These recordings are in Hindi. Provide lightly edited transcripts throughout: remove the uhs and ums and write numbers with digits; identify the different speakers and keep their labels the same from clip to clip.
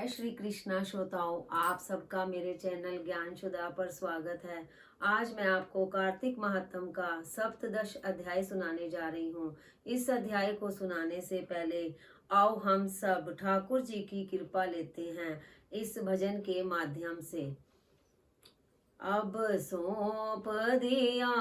Speaker 1: जय श्री कृष्णा श्रोताओं, आप सबका मेरे चैनल ज्ञान शुदा पर स्वागत है। आज मैं आपको कार्तिक महात्म का सप्तदश अध्याय सुनाने जा रही हूँ। इस अध्याय को सुनाने से पहले आओ हम सब ठाकुर जी की कृपा लेते हैं इस भजन के माध्यम से। अब सौंप दिया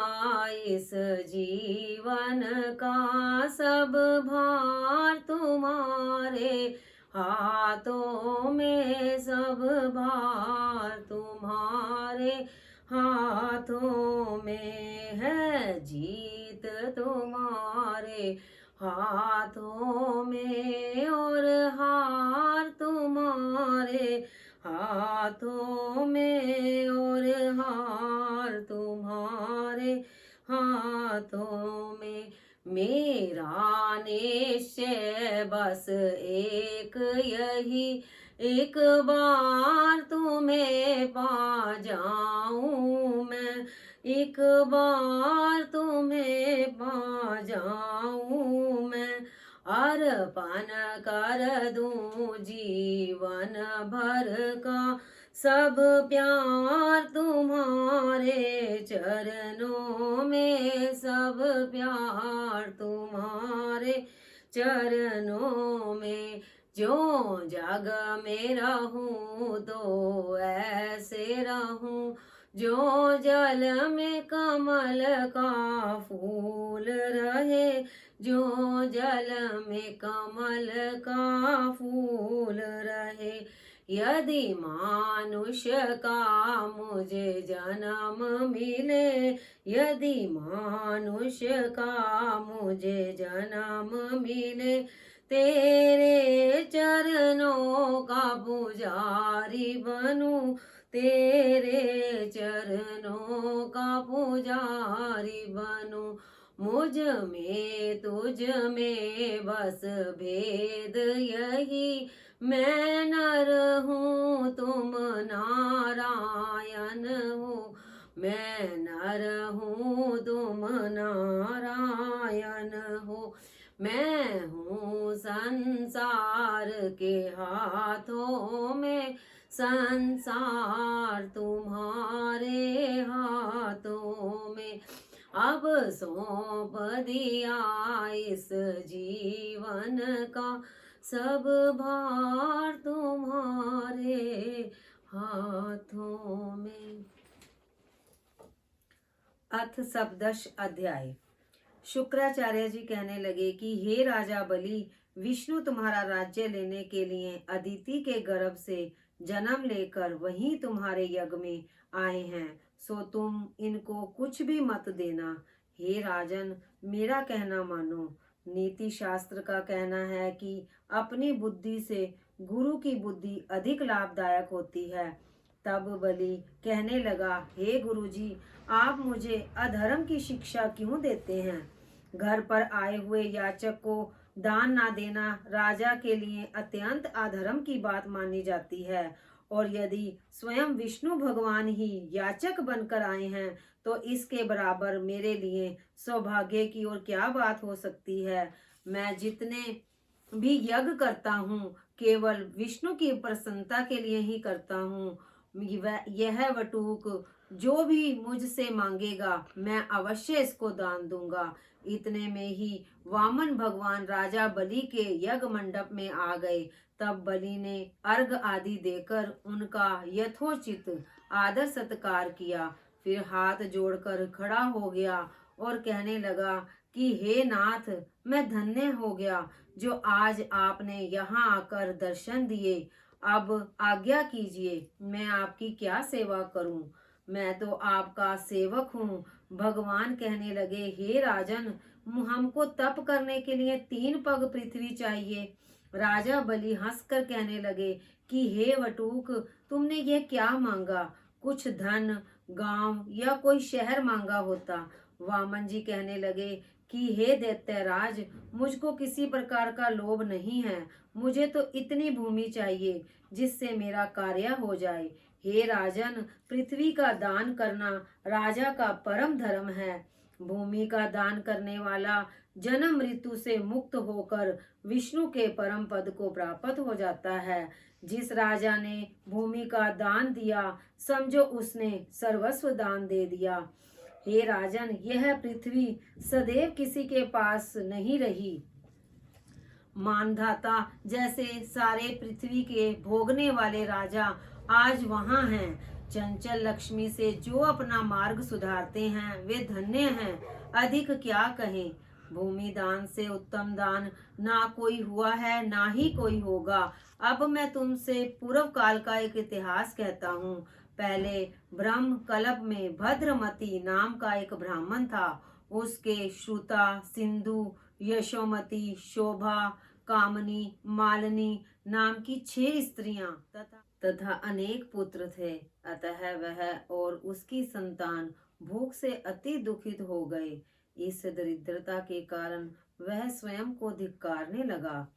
Speaker 1: इस जीवन का सब भार तुम्हारे हाथों में, सब भार तुम्हारे हाथों में है, जीत तुम्हारे हाथों में और हार तुम्हारे हाथों में और हार तुम्हारे हाथों में। मेरा निश्चय बस एक यही, एक बार तुम्हें पा जाऊं मैं, एक बार तुम्हें पा जाऊं मैं। अर्पण कर दूं जीवन भर का सब प्यार तुम्हारे चरणों में, सब प्यार तुम्हारे चरणों में। जो जग में रहूं तो ऐसे रहूं, जो जल में कमल का फूल रहे, जो जल में कमल का फूल रहे। यदि मानुष्य का मुझे जन्म मिले, यदि मानुष्य का मुझे जन्म मिले, तेरे चरणों का पुजारी बनूं, तेरे चरणों का पुजारी बनूं। मुझ में तुझ में बस भेद यही, मैं नर हूँ तुम नारायण हो, मैं नर हूँ तुम नारायण हो। मैं हूँ संसार के हाथों में, संसार तुम्हारे हाथों में। अब सौंप दिया इस जीवन का सब भार तुम्हारे हाथों में। अथ सप्तदश अध्याय। शुक्राचार्य जी कहने लगे कि हे राजा बलि, विष्णु तुम्हारा राज्य लेने के लिए अदिति के गर्भ से जन्म लेकर वहीं तुम्हारे यज्ञ में आए हैं, सो तुम इनको कुछ भी मत देना। हे राजन, मेरा कहना मानो। नीति शास्त्र का कहना है कि अपनी बुद्धि से गुरु की बुद्धि अधिक लाभदायक होती है। तब बलि कहने लगा, हे गुरुजी, आप मुझे अधर्म की शिक्षा क्यों देते हैं? घर पर आए हुए याचक को दान ना देना राजा के लिए अत्यंत अधर्म की बात मानी जाती है, और यदि स्वयं विष्णु भगवान ही याचक बनकर आए हैं तो इसके बराबर मेरे लिए सौभाग्य की और क्या बात हो सकती है। मैं जितने भी यज्ञ करता हूँ केवल विष्णु की प्रसन्नता के लिए ही करता हूँ। यह वटुक जो भी मुझसे मांगेगा मैं अवश्य इसको दान दूंगा। इतने में ही वामन भगवान राजा बलि के यज्ञ मंडप में आ गए। तब बलि ने अर्घ आदि देकर उनका यथोचित आदर सत्कार किया, फिर हाथ जोड़कर खड़ा हो गया और कहने लगा कि हे नाथ, मैं धन्य हो गया जो आज आपने यहाँ आकर दर्शन दिए। अब आज्ञा कीजिए, मैं आपकी क्या सेवा करूं? मैं तो आपका सेवक हूँ। भगवान कहने लगे, हे राजन, हमको तप करने के लिए 3 पग पृथ्वी चाहिए। राजा बलि हंसकर कहने लगे कि हे वटुक, तुमने ये क्या मांगा? कुछ धन, गांव या कोई शहर मांगा होता। वामन जी कहने लगे कि हे दैत्यराज, मुझको किसी प्रकार का लोभ नहीं है। मुझे तो इतनी भूमि चाहिए जिससे मेरा कार्य हो जाए। हे राजन, पृथ्वी का दान करना राजा का परम धर्म है। भूमि का दान करने वाला जन्म मृत्यु से मुक्त होकर विष्णु के परम पद को प्राप्त हो जाता है। जिस राजा ने भूमि का दान दिया, समझो उसने सर्वस्व दान दे दिया। हे राजन, यह पृथ्वी सदैव किसी के पास नहीं रही। मानधाता जैसे सारे पृथ्वी के भोगने वाले राजा आज वहाँ हैं। चंचल लक्ष्मी से जो अपना मार्ग सुधारते हैं वे धन्य हैं, अधिक क्या कहें। भूमि दान से उत्तम दान ना कोई हुआ है, ना ही कोई होगा। अब मैं तुमसे पूर्व काल का एक इतिहास कहता हूँ। पहले ब्रह्म कल्प में भद्रमती नाम का एक ब्राह्मण था। उसके श्रुता, सिंधु, यशोमती, शोभा, कामनी, मालिनी नाम की 6 स्त्रियां तथा अनेक पुत्र थे। अतः वह और उसकी संतान भूख से अति दुखित हो गए। इस दरिद्रता के कारण वह स्वयं को धिक्कारने लगा।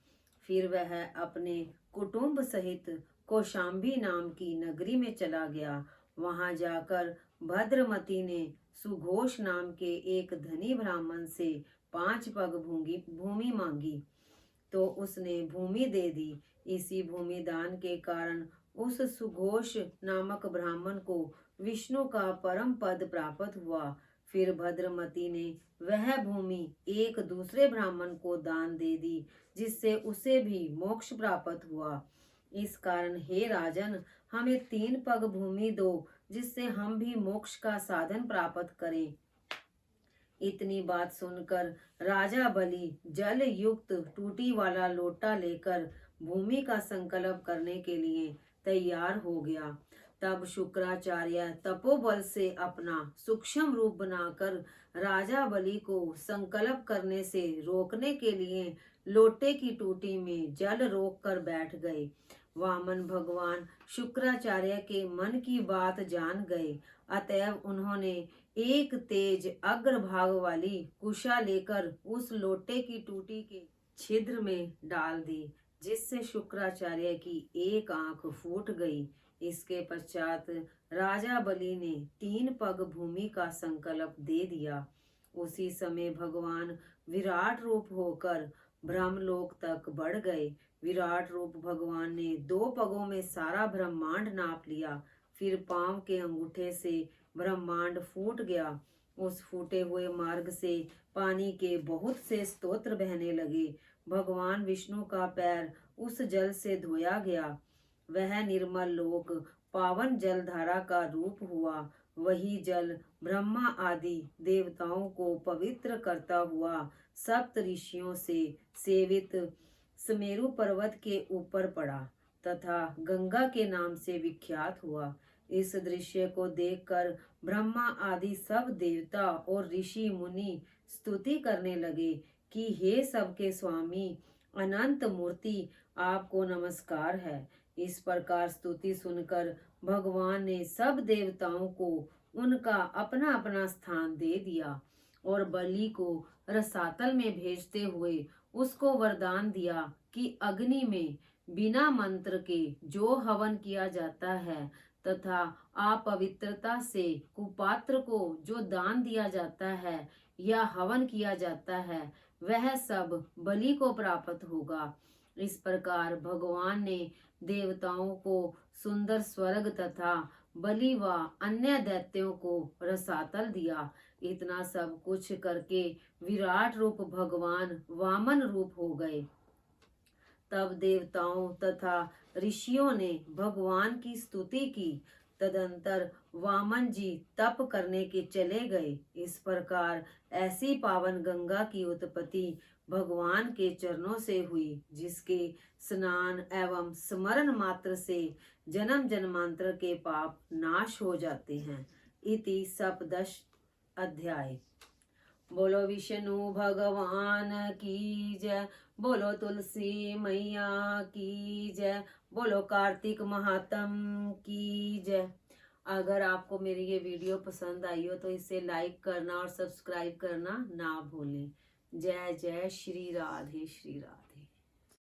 Speaker 1: फिर वह अपने कुटुंब सहित कौशाम्बी नाम की नगरी में चला गया। वहां जाकर भद्रमती ने सुघोष नाम के एक धनी ब्राह्मण से 5 पग भूमि मांगी, तो उसने भूमि दे दी। इसी भूमि दान के कारण उस सुघोष नामक ब्राह्मण को विष्णु का परम पद प्राप्त हुआ। फिर भद्रमती ने वह भूमि एक दूसरे ब्राह्मण को दान दे दी, जिससे उसे भी मोक्ष प्राप्त हुआ। इस कारण हे राजन, हमें 3 पग भूमि दो, जिससे हम भी मोक्ष का साधन प्राप्त करें। इतनी बात सुनकर राजा बलि जल युक्त टूटी वाला लोटा लेकर भूमि का संकल्प करने के लिए तैयार हो गया। तब शुक्राचार्य तपोबल से अपना सूक्ष्म रूप बनाकर राजा बलि को संकल्प करने से रोकने के लिए लोटे की टूटी में जल रोक कर बैठ गए। वामन भगवान शुक्राचार्य के मन की बात जान गए। अतएव उन्होंने एक तेज अग्रभाग वाली कुशा लेकर उस लोटे की टूटी के छिद्र में डाल दी, जिससे शुक्राचार्य की एक आंख फूट गई। इसके पश्चात राजा बलि ने 3 पग भूमि का संकल्प दे दिया। उसी समय भगवान विराट रूप होकर ब्रह्मलोक तक बढ़ गए। विराट रूप भगवान ने 2 पगों में सारा ब्रह्मांड नाप लिया। फिर पांव के अंगूठे से ब्रह्मांड फूट गया। उस फूटे हुए मार्ग से पानी के बहुत से स्तोत्र बहने लगे। भगवान विष्णु का पैर उस जल से धोया गया। वह निर्मल लोक पावन जलधारा का रूप हुआ। वही जल ब्रह्मा आदि देवताओं को पवित्र करता हुआ सप्त ऋषियों से सेवित सुमेरु पर्वत के ऊपर पड़ा तथा गंगा के नाम से विख्यात हुआ। इस दृश्य को देखकर ब्रह्मा आदि सब देवता और ऋषि मुनि स्तुति करने लगे कि हे सबके स्वामी अनंत मूर्ति, आपको नमस्कार है। इस प्रकार स्तुति सुनकर भगवान ने सब देवताओं को उनका अपना अपना स्थान दे दिया और बलि को रसातल में भेजते हुए उसको वरदान दिया कि अग्नि में बिना मंत्र के जो हवन किया जाता है तथा अपवित्रता से कुपात्र को जो दान दिया जाता है या हवन किया जाता है, वह सब बलि को प्राप्त होगा। इस प्रकार भगवान ने देवताओं को सुंदर स्वर्ग तथा बलि व अन्य दैत्यों को रसातल दिया। इतना सब कुछ करके विराट रूप भगवान वामन रूप हो गए। तब देवताओं तथा ऋषियों ने भगवान की स्तुति की। तदंतर वामन जी तप करने के चले गए। इस प्रकार ऐसी पावन गंगा की उत्पत्ति भगवान के चरणों से हुई, जिसके स्नान एवं स्मरण मात्र से जन्म जन्मांतर के पाप नाश हो जाते हैं। इति सप्तदश अध्याय। बोलो विष्णु भगवान की जय। बोलो तुलसी मैया की जय। बोलो कार्तिक महात्म की जय। अगर आपको मेरी ये वीडियो पसंद आई हो तो इसे लाइक करना और सब्सक्राइब करना ना भूलें। जय जय श्री राधे श्री राधे।